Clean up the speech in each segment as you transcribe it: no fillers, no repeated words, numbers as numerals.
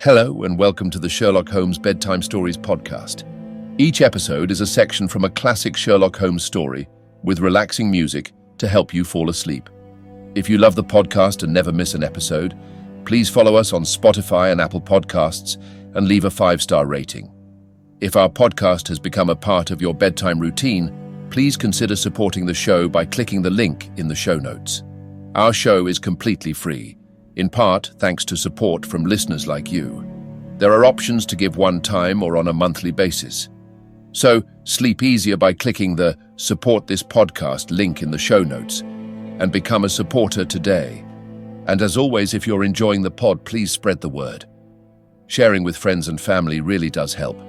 Hello and welcome to the Sherlock Holmes Bedtime Stories podcast. Each episode is a section from a classic Sherlock Holmes story with relaxing music to help you fall asleep. If you love the podcast and never miss an episode, please follow us on Spotify and Apple Podcasts and leave a 5-star rating. If our podcast has become a part of your bedtime routine, please consider supporting the show by clicking the link in the show notes. Our show is completely free, in part thanks to support from listeners like you. There are options to give one time or on a monthly basis. So sleep easier by clicking the Support This Podcast link in the show notes and become a supporter today. And as always, if you're enjoying the pod, please spread the word. Sharing with friends and family really does help.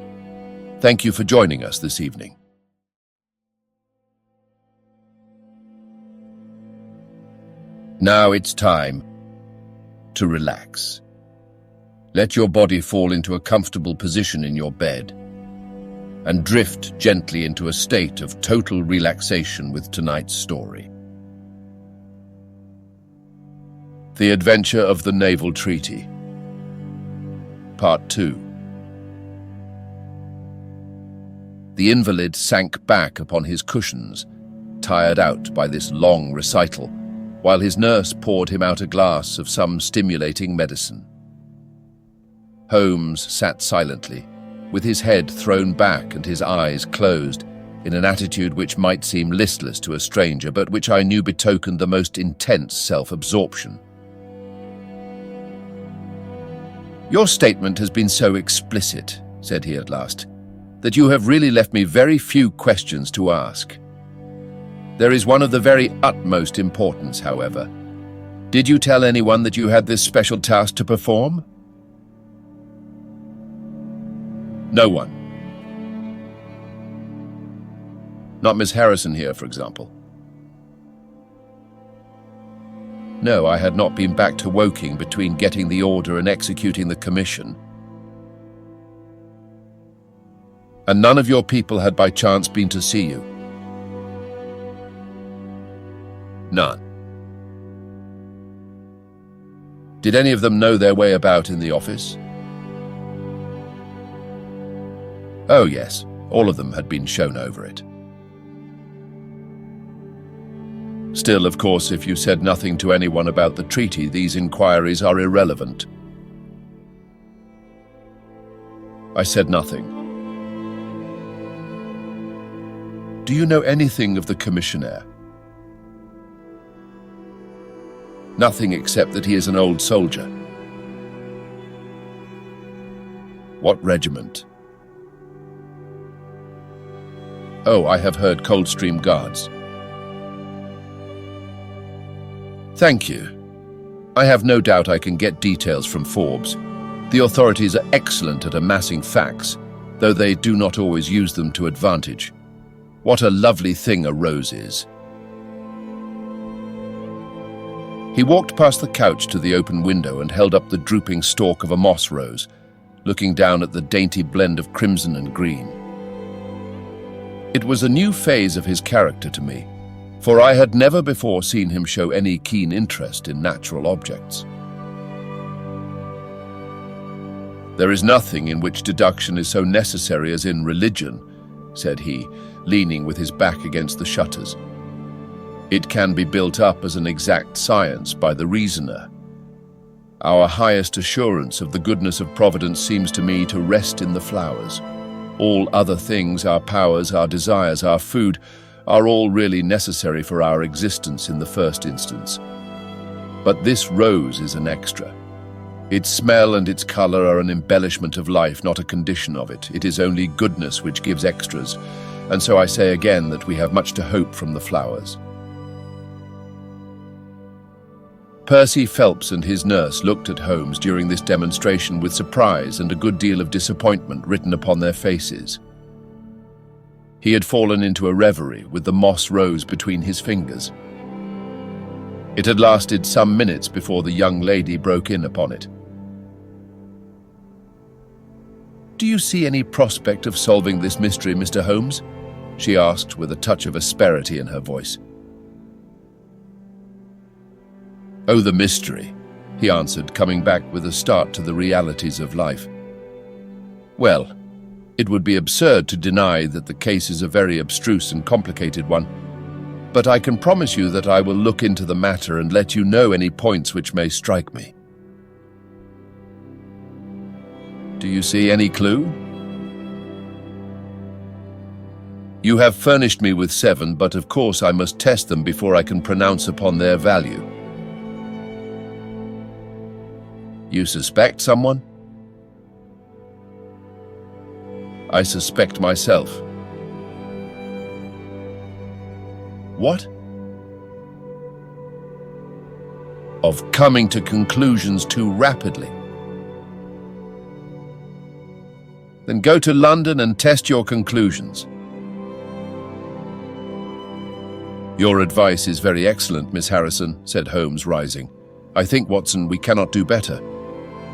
Thank you for joining us this evening. Now it's time to relax. Let your body fall into a comfortable position in your bed and drift gently into a state of total relaxation with tonight's story. The Adventure of the Naval Treaty, Part 2. The invalid sank back upon his cushions, tired out by this long recital, while his nurse poured him out a glass of some stimulating medicine. Holmes sat silently, with his head thrown back and his eyes closed, in an attitude which might seem listless to a stranger, but which I knew betokened the most intense self-absorption. "Your statement has been so explicit," said he at last, "that you have really left me very few questions to ask. There is one of the very utmost importance, however. Did you tell anyone that you had this special task to perform?" "No one." "Not Miss Harrison here, for example?" "No, I had not been back to Woking between getting the order and executing the commission." "And none of your people had by chance been to see you?" "None." "Did any of them know their way about in the office?" "Oh yes, all of them had been shown over it." "Still, of course, if you said nothing to anyone about the treaty, these inquiries are irrelevant." "I said nothing." "Do you know anything of the commissioner?" "Nothing except that he is an old soldier." "What regiment?" "Oh, I have heard Coldstream Guards." "Thank you. I have no doubt I can get details from Forbes. The authorities are excellent at amassing facts, though they do not always use them to advantage. What a lovely thing a rose is." He walked past the couch to the open window and held up the drooping stalk of a moss rose, looking down at the dainty blend of crimson and green. It was a new phase of his character to me, for I had never before seen him show any keen interest in natural objects. "There is nothing in which deduction is so necessary as in religion," said he, leaning with his back against the shutters. "It can be built up as an exact science by the reasoner. Our highest assurance of the goodness of Providence seems to me to rest in the flowers. All other things, our powers, our desires, our food, are all really necessary for our existence in the first instance. But this rose is an extra. Its smell and its color are an embellishment of life, not a condition of it. It is only goodness which gives extras, and so I say again that we have much to hope from the flowers." Percy Phelps and his nurse looked at Holmes during this demonstration with surprise and a good deal of disappointment written upon their faces. He had fallen into a reverie with the moss rose between his fingers. It had lasted some minutes before the young lady broke in upon it. "Do you see any prospect of solving this mystery, Mr. Holmes?" she asked with a touch of asperity in her voice. "Oh, the mystery," he answered, coming back with a start to the realities of life. Well, it would be absurd to deny that the case is a very abstruse and complicated one, but I can promise you that I will look into the matter and let you know any points which may strike me. Do you see any clue? You have furnished me with 7, but of course I must test them before I can pronounce upon their value. You suspect someone? I suspect myself. What? Of coming to conclusions too rapidly. Then go to London and test your conclusions. Your advice is very excellent, Miss Harrison, said Holmes, rising. I think, Watson, we cannot do better.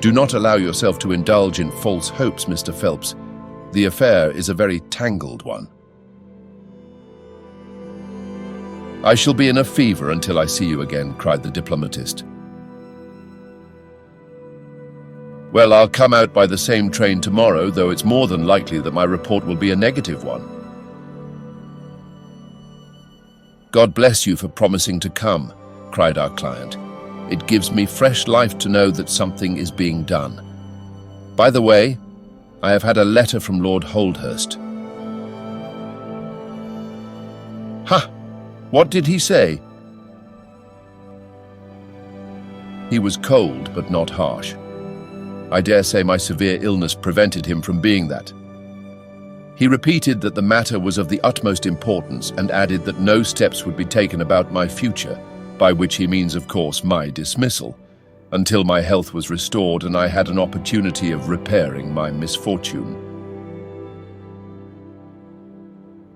Do not allow yourself to indulge in false hopes, Mr. Phelps. The affair is a very tangled one. I shall be in a fever until I see you again, cried the diplomatist. Well, I'll come out by the same train tomorrow, though it's more than likely that my report will be a negative one. God bless you for promising to come, cried our client. It gives me fresh life to know that something is being done. By the way, I have had a letter from Lord Holdhurst. Ha! What did he say? He was cold, but not harsh. I dare say my severe illness prevented him from being that. He repeated that the matter was of the utmost importance and added that no steps would be taken about my future, by which he means, of course, my dismissal, until my health was restored and I had an opportunity of repairing my misfortune.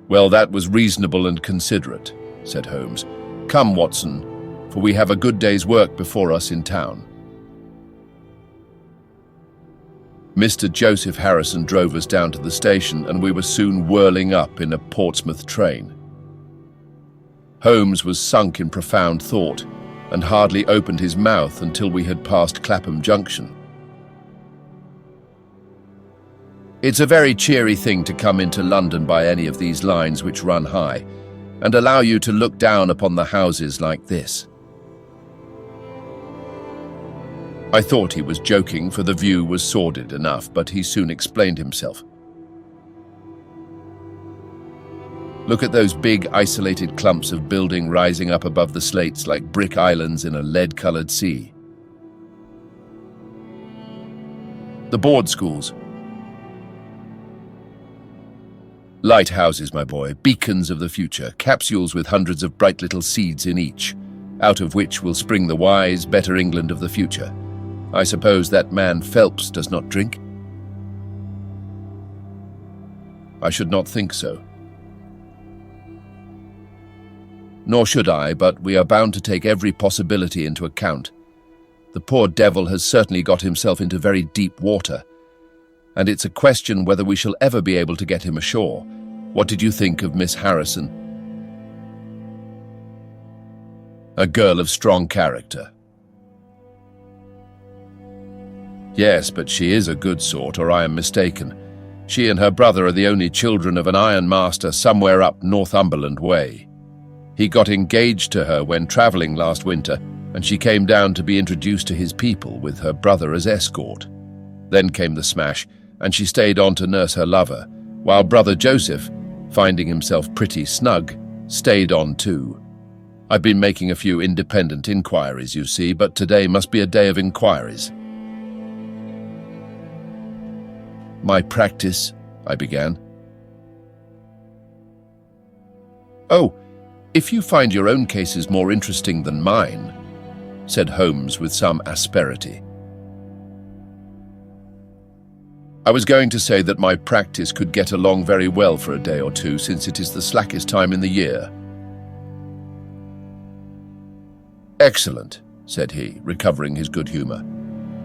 Well, that was reasonable and considerate, said Holmes. Come, Watson, for we have a good day's work before us in town. Mr. Joseph Harrison drove us down to the station, and we were soon whirling up in a Portsmouth train. Holmes was sunk in profound thought, and hardly opened his mouth until we had passed Clapham Junction. It's a very cheery thing to come into London by any of these lines which run high, and allow you to look down upon the houses like this. I thought he was joking, for the view was sordid enough, but he soon explained himself. Look at those big, isolated clumps of building rising up above the slates like brick islands in a lead-coloured sea. The board schools. Lighthouses, my boy, beacons of the future, capsules with hundreds of bright little seeds in each, out of which will spring the wise, better England of the future. I suppose that man Phelps does not drink? I should not think so. Nor should I, but we are bound to take every possibility into account. The poor devil has certainly got himself into very deep water, and it's a question whether we shall ever be able to get him ashore. What did you think of Miss Harrison? A girl of strong character. Yes, but she is a good sort, or I am mistaken. She and her brother are the only children of an ironmaster somewhere up Northumberland way. He got engaged to her when travelling last winter, and she came down to be introduced to his people with her brother as escort. Then came the smash, and she stayed on to nurse her lover, while brother Joseph, finding himself pretty snug, stayed on too. I've been making a few independent inquiries, you see, but today must be a day of inquiries. My practice, I began. Oh, if you find your own cases more interesting than mine, said Holmes with some asperity. I was going to say that my practice could get along very well for a day or two, since it is the slackest time in the year. Excellent, said he, recovering his good humour.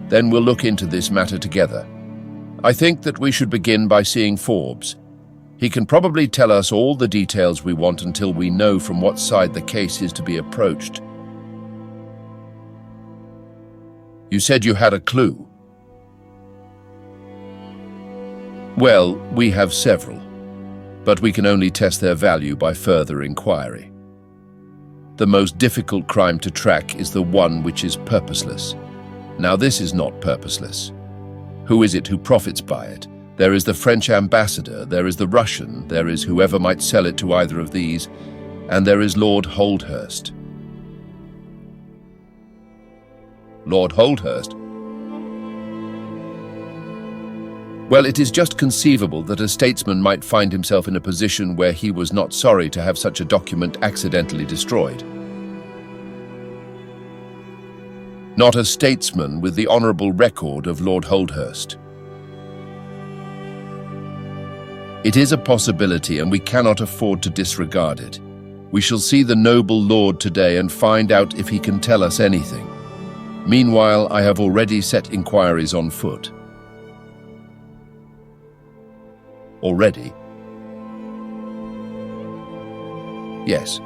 Then we'll look into this matter together. I think that we should begin by seeing Forbes. He can probably tell us all the details we want until we know from what side the case is to be approached. You said you had a clue. Well, we have several, but we can only test their value by further inquiry. The most difficult crime to track is the one which is purposeless. Now, this is not purposeless. Who is it who profits by it? There is the French ambassador, there is the Russian, there is whoever might sell it to either of these, and there is Lord Holdhurst. Lord Holdhurst? Well, it is just conceivable that a statesman might find himself in a position where he was not sorry to have such a document accidentally destroyed. Not a statesman with the honourable record of Lord Holdhurst. It is a possibility, and we cannot afford to disregard it. We shall see the noble lord today and find out if he can tell us anything. Meanwhile, I have already set inquiries on foot. Already? Yes.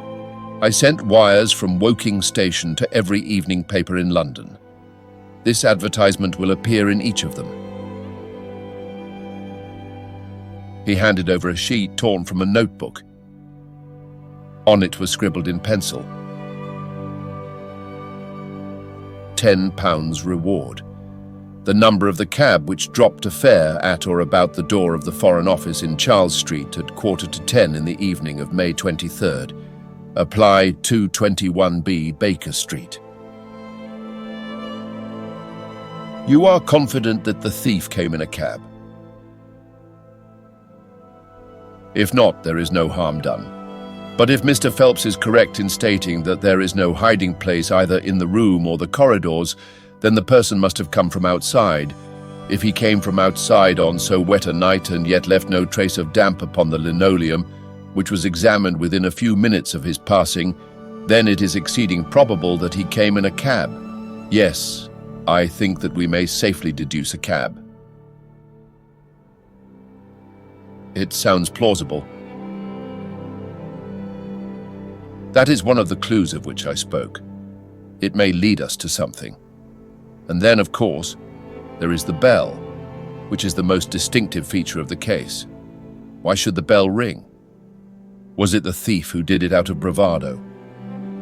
I sent wires from Woking Station to every evening paper in London. This advertisement will appear in each of them. He handed over a sheet torn from a notebook. On it was scribbled in pencil, £10 reward. The number of the cab which dropped a fare at or about the door of the Foreign Office in Charles Street at 10:15 in the evening of May 23rd. Apply 221B Baker Street. You are confident that the thief came in a cab? If not, there is no harm done. But if Mr. Phelps is correct in stating that there is no hiding place either in the room or the corridors, then the person must have come from outside. If he came from outside on so wet a night and yet left no trace of damp upon the linoleum, which was examined within a few minutes of his passing, then it is exceeding probable that he came in a cab. Yes, I think that we may safely deduce a cab. It sounds plausible. That is one of the clues of which I spoke. It may lead us to something. And then, of course, there is the bell, which is the most distinctive feature of the case. Why should the bell ring? Was it the thief who did it out of bravado?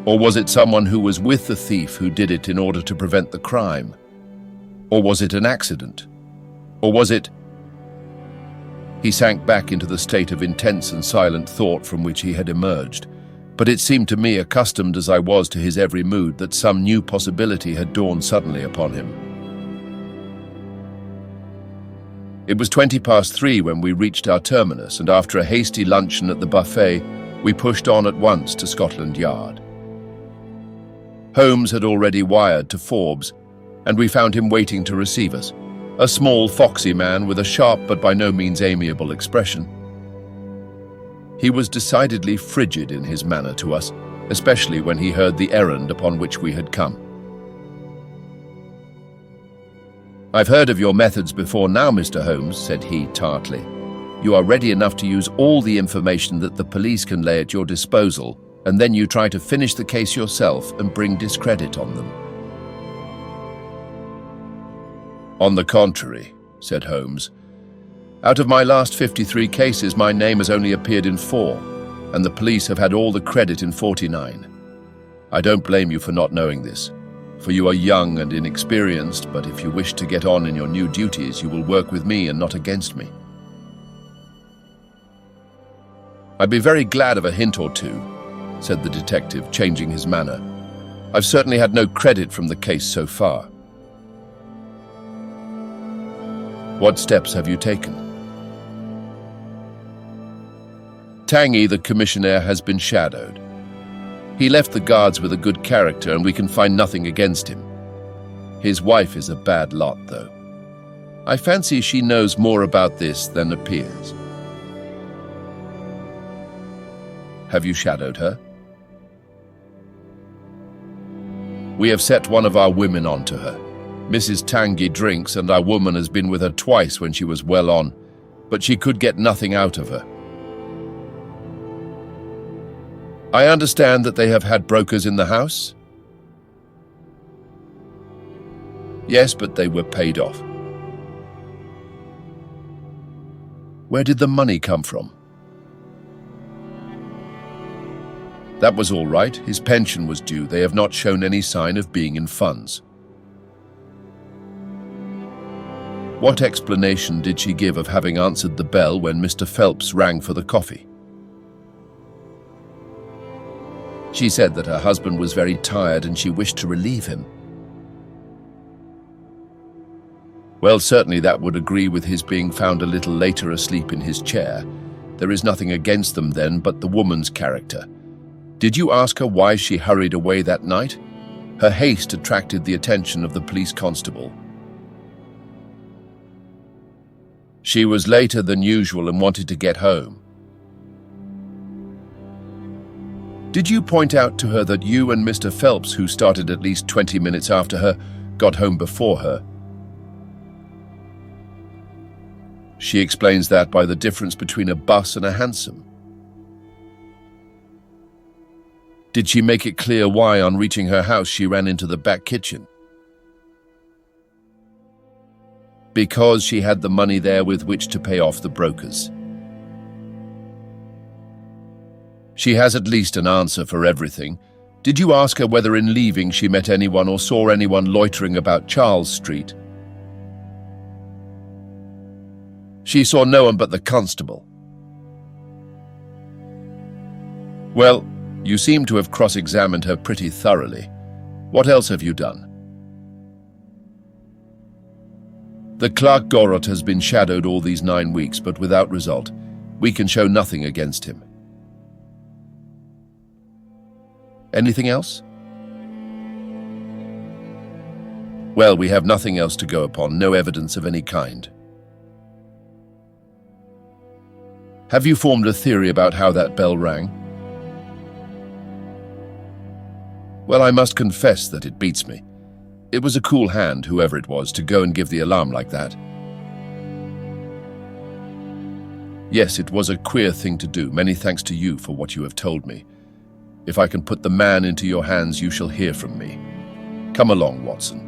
Or was it someone who was with the thief who did it in order to prevent the crime? Or was it an accident? Or was it... He sank back into the state of intense and silent thought from which he had emerged. But it seemed to me, accustomed as I was to his every mood, that some new possibility had dawned suddenly upon him. It was 3:20 when we reached our terminus, and after a hasty luncheon at the buffet, we pushed on at once to Scotland Yard. Holmes had already wired to Forbes, and we found him waiting to receive us, a small, foxy man with a sharp but by no means amiable expression. He was decidedly frigid in his manner to us, especially when he heard the errand upon which we had come. "I've heard of your methods before now, Mr. Holmes," said he tartly. "You are ready enough to use all the information that the police can lay at your disposal, and then you try to finish the case yourself and bring discredit on them." "On the contrary," said Holmes. "Out of my last 53 cases, my name has only appeared in 4, and the police have had all the credit in 49. I don't blame you for not knowing this, for you are young and inexperienced, but if you wish to get on in your new duties, you will work with me and not against me." "I'd be very glad of a hint or two," said the detective, changing his manner. "I've certainly had no credit from the case so far." "What steps have you taken?" "Tanguy, the commissionaire, has been shadowed. He left the guards with a good character, and we can find nothing against him. His wife is a bad lot, though. I fancy she knows more about this than appears." "Have you shadowed her?" "We have set one of our women onto her. Mrs. Tanguy drinks, and our woman has been with her twice when she was well on, but she could get nothing out of her. I understand that they have had brokers in the house?" Yes, but they were paid off. Where did the money come from? That was all right. His pension was due. They have not shown any sign of being in funds. What explanation did she give of having answered the bell when Mr. Phelps rang for the coffee? She said that her husband was very tired and she wished to relieve him. Well, certainly that would agree with his being found a little later asleep in his chair. There is nothing against them then but the woman's character. Did you ask her why she hurried away that night? Her haste attracted the attention of the police constable. She was later than usual and wanted to get home. Did you point out to her that you and Mr. Phelps, who started at least 20 minutes after her, got home before her? She explains that by the difference between a bus and a hansom. Did she make it clear why, on reaching her house, she ran into the back kitchen? Because she had the money there with which to pay off the brokers. She has at least an answer for everything. Did you ask her whether in leaving she met anyone or saw anyone loitering about Charles Street? She saw no one but the constable. Well, you seem to have cross-examined her pretty thoroughly. What else have you done? The clerk Gorot has been shadowed all these 9 weeks, but without result. We can show nothing against him. Anything else? Well, we have nothing else to go upon, no evidence of any kind. Have you formed a theory about how that bell rang? Well, I must confess that it beats me. It was a cool hand, whoever it was, to go and give the alarm like that. Yes, it was a queer thing to do. Many thanks to you for what you have told me. If I can put the man into your hands, you shall hear from me. Come along, Watson.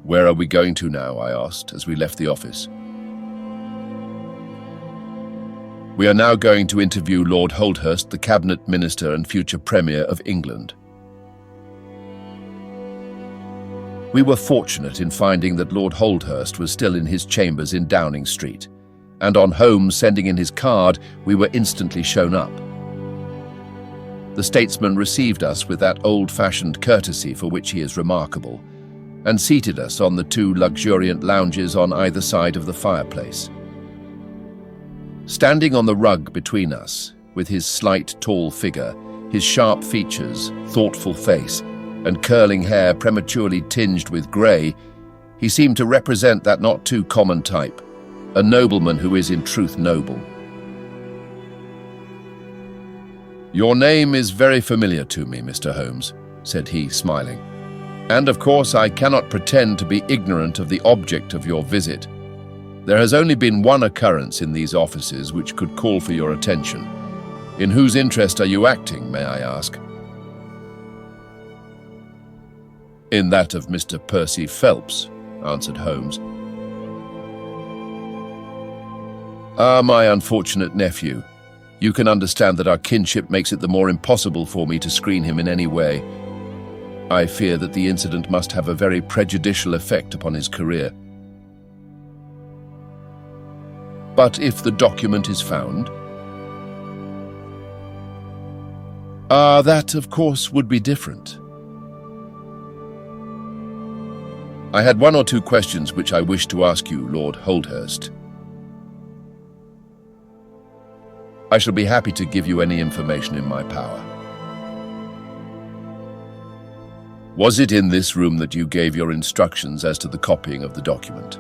Where are we going to now? I asked as we left the office. We are now going to interview Lord Holdhurst, the Cabinet Minister and future Premier of England. We were fortunate in finding that Lord Holdhurst was still in his chambers in Downing Street, and on Holmes sending in his card, we were instantly shown up. The statesman received us with that old-fashioned courtesy for which he is remarkable, and seated us on the 2 luxuriant lounges on either side of the fireplace. Standing on the rug between us, with his slight, tall figure, his sharp features, thoughtful face, and curling hair prematurely tinged with grey, he seemed to represent that not too common type, a nobleman who is in truth noble. Your name is very familiar to me, Mr. Holmes, said he, smiling. And of course I cannot pretend to be ignorant of the object of your visit. There has only been one occurrence in these offices which could call for your attention. In whose interest are you acting, may I ask? In that of Mr. Percy Phelps, answered Holmes. Ah, my unfortunate nephew. You can understand that our kinship makes it the more impossible for me to screen him in any way. I fear that the incident must have a very prejudicial effect upon his career. But if the document is found? That, of course, would be different. I had 1 or 2 questions which I wish to ask you, Lord Holdhurst. I shall be happy to give you any information in my power. Was it in this room that you gave your instructions as to the copying of the document?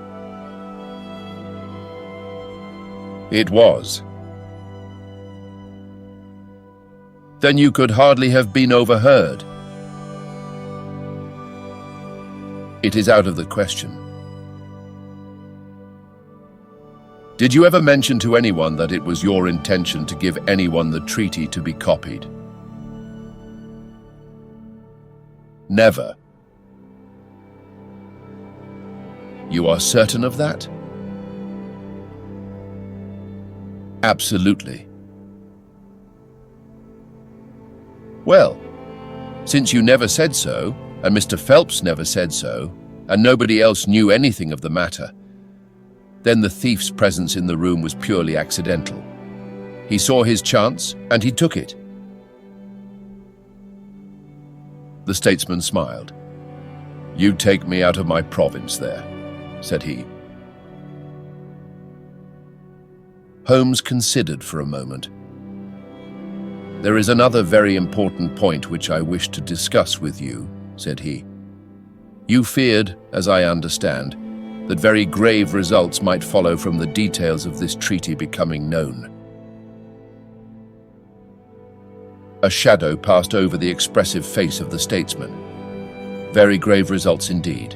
It was. Then you could hardly have been overheard. It is out of the question. Did you ever mention to anyone that it was your intention to give anyone the treaty to be copied? Never. You are certain of that? Absolutely. Well, since you never said so, and Mr. Phelps never said so, and nobody else knew anything of the matter, then the thief's presence in the room was purely accidental. He saw his chance, and he took it. The statesman smiled. "You take me out of my province there," said he. Holmes considered for a moment. "There is another very important point which I wish to discuss with you," said he. "You feared, as I understand, that very grave results might follow from the details of this treaty becoming known." A shadow passed over the expressive face of the statesman. "Very grave results indeed."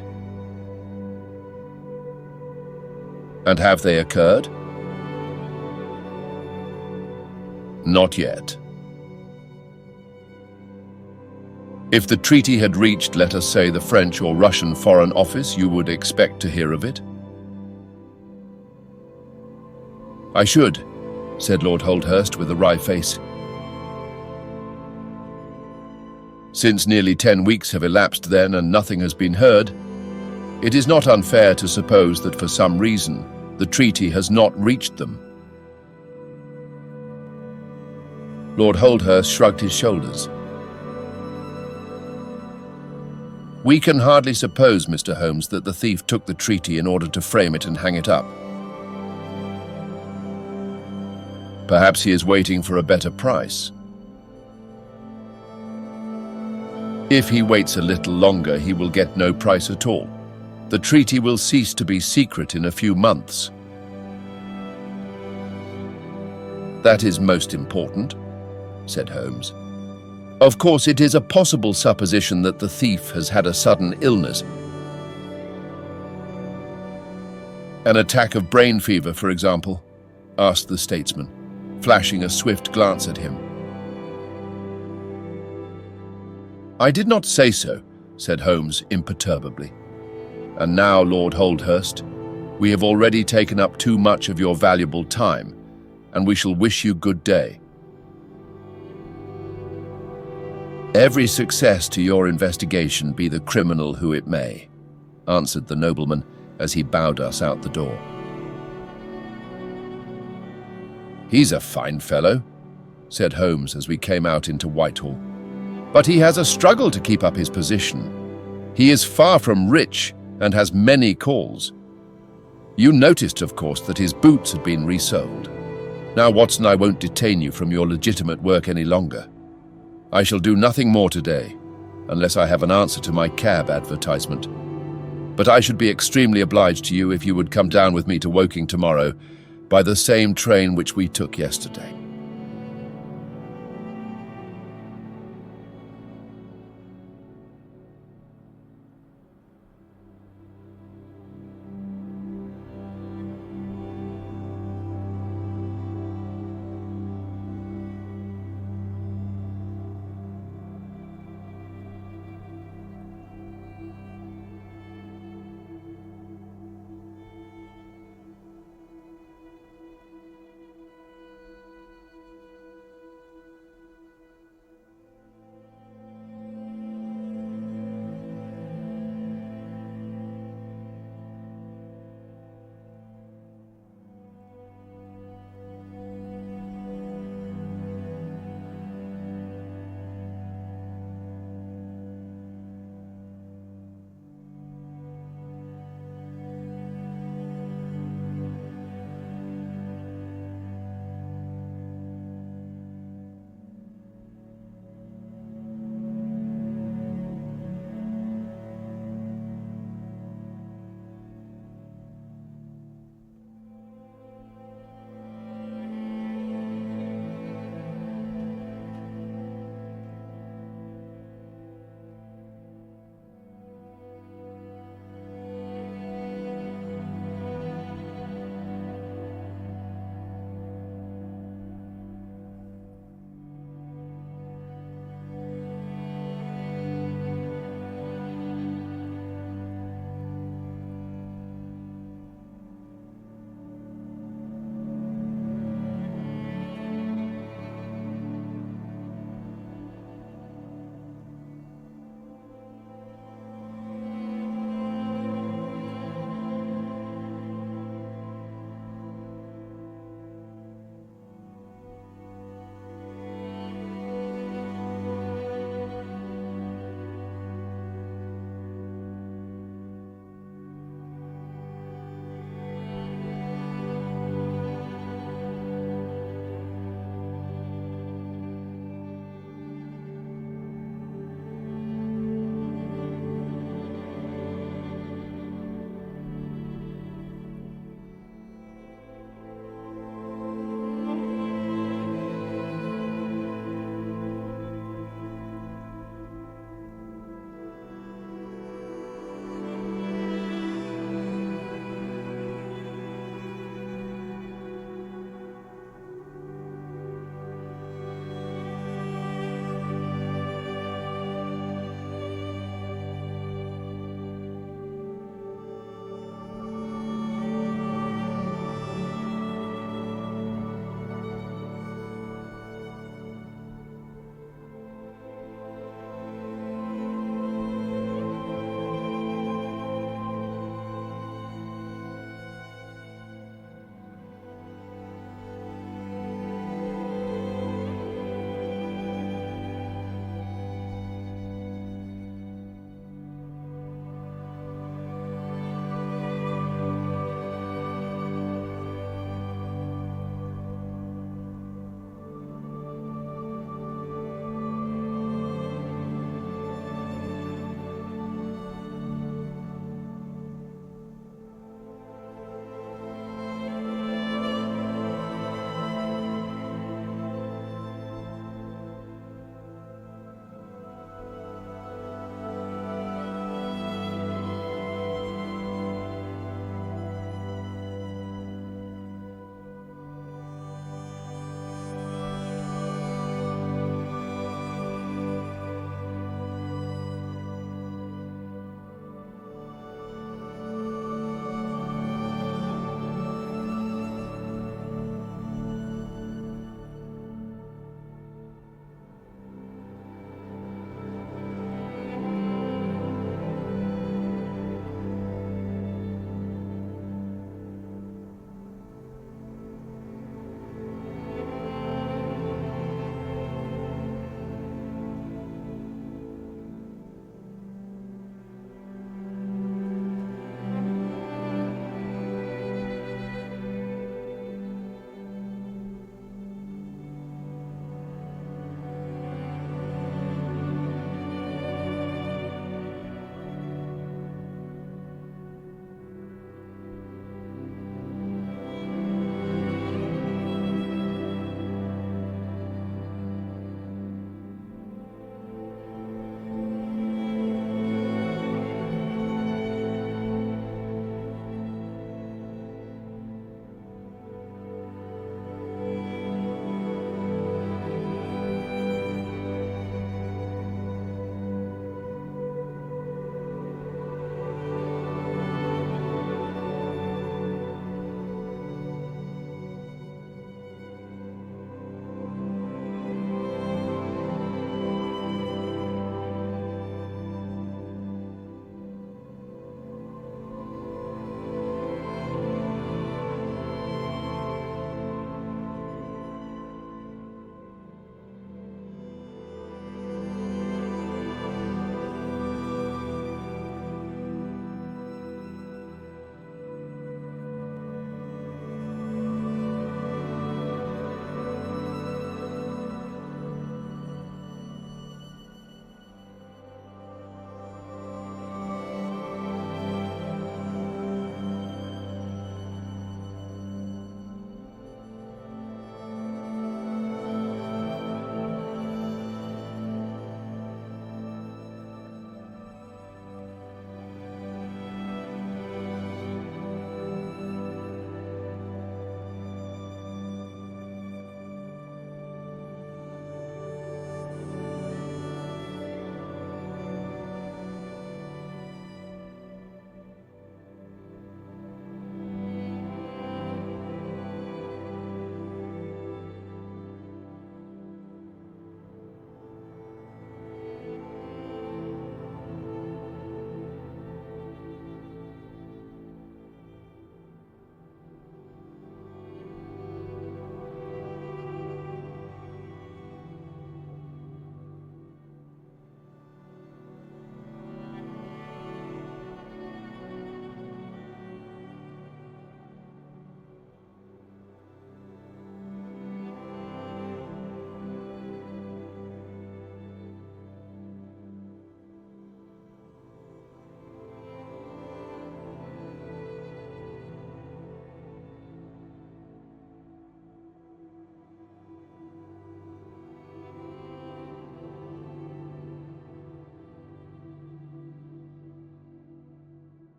"And have they occurred?" "Not yet." "If the treaty had reached, let us say, the French or Russian Foreign Office, you would expect to hear of it?" "I should," said Lord Holdhurst with a wry face. "Since nearly 10 weeks have elapsed then and nothing has been heard, it is not unfair to suppose that for some reason the treaty has not reached them." Lord Holdhurst shrugged his shoulders. "We can hardly suppose, Mr. Holmes, that the thief took the treaty in order to frame it and hang it up. Perhaps he is waiting for a better price. If he waits a little longer, he will get no price at all. The treaty will cease to be secret in a few months. That is most important," said Holmes. "Of course, it is a possible supposition that the thief has had a sudden illness. An attack of brain fever, for example?" asked the statesman, flashing a swift glance at him. "I did not say so," said Holmes imperturbably. "And now, Lord Holdhurst, we have already taken up too much of your valuable time, and we shall wish you good day." "Every success to your investigation, be the criminal who it may," answered the nobleman as he bowed us out the door. "He's a fine fellow," said Holmes as we came out into Whitehall. "But he has a struggle to keep up his position. He is far from rich and has many calls. You noticed, of course, that his boots had been resold. Now, Watson, I won't detain you from your legitimate work any longer. I shall do nothing more today, unless I have an answer to my cab advertisement. But I should be extremely obliged to you if you would come down with me to Woking tomorrow by the same train which we took yesterday."